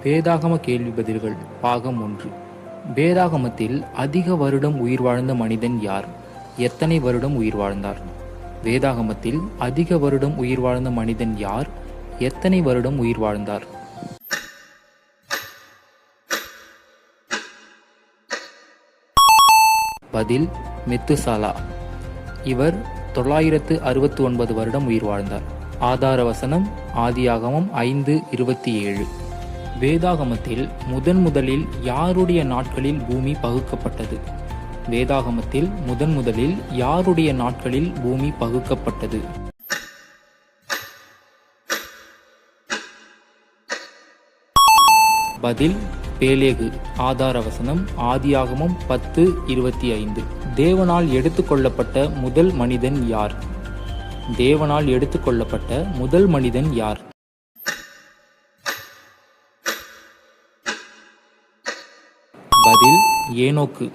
வேதாகம கேள்வி பதில்கள் பாகம் 1. வேதாகமத்தில் அதிக வருடம் உயிர் வாழ்ந்த மனிதன் யார்? எத்தனை வருடம் உயிர் வாழ்ந்தார்? வேதாகமத்தில் அதிக வருடம் உயிர் வாழ்ந்த மனிதன் யார்? எத்தனை வருடம் உயிர் வாழ்ந்தார்? பதில் மெத்துசாலா. இவர் 969 வருடம் உயிர் வாழ்ந்தார். ஆதார வசனம் ஆதியாகமம் 5:27. வேதாகமத்தில் முதலில் யாருடைய நாட்களில் பூமி பகுக்கப்பட்டது? வேதாகமத்தில் முதலில் யாருடைய நாட்களில் பூமி பகுக்கப்பட்டது? பதில் பேலேகு. ஆதார வசனம் ஆதியாகமம் 10:25. தேவனால் எடுத்துக்கொள்ளப்பட்ட முதல் மனிதன் யார்? தேவனால் எடுத்துக்கொள்ளப்பட்ட முதல் மனிதன் யார்? பதில் ஏனோக்கு.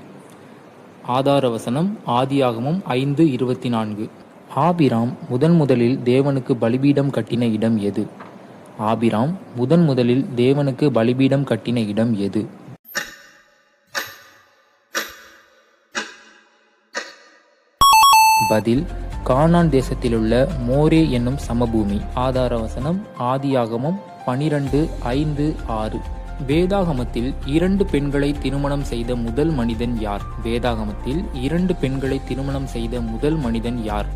ஆதார வசனம் ஆதியாகமம் 5:24. ஆபிராம் முதலில் தேவனுக்கு பலிபீடம் கட்டின இடம் எது? ஆபிராம் முதலில் தேவனுக்கு பலிபீடம் கட்டின இடம் எது? பதில் கானான் தேசத்திலுள்ள மோரே என்னும் சமபூமி. ஆதார வசனம் ஆதியாகமம் 12:5-6. வேதாகமத்தில் 2 பெண்களை திருமணம் செய்த முதல் மனிதன் யார்? வேதாகமத்தில் 2 பெண்களை திருமணம் செய்த முதல் மனிதன் யார்?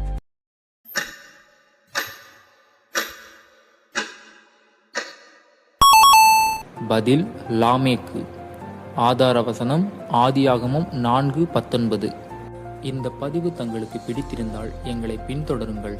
பதில் லாமேக்கு. ஆதார வசனம் ஆதியாகமம் 4:19. இந்த பதிவு தங்களுக்கு பிடித்திருந்தால் எங்களை பின்தொடருங்கள்.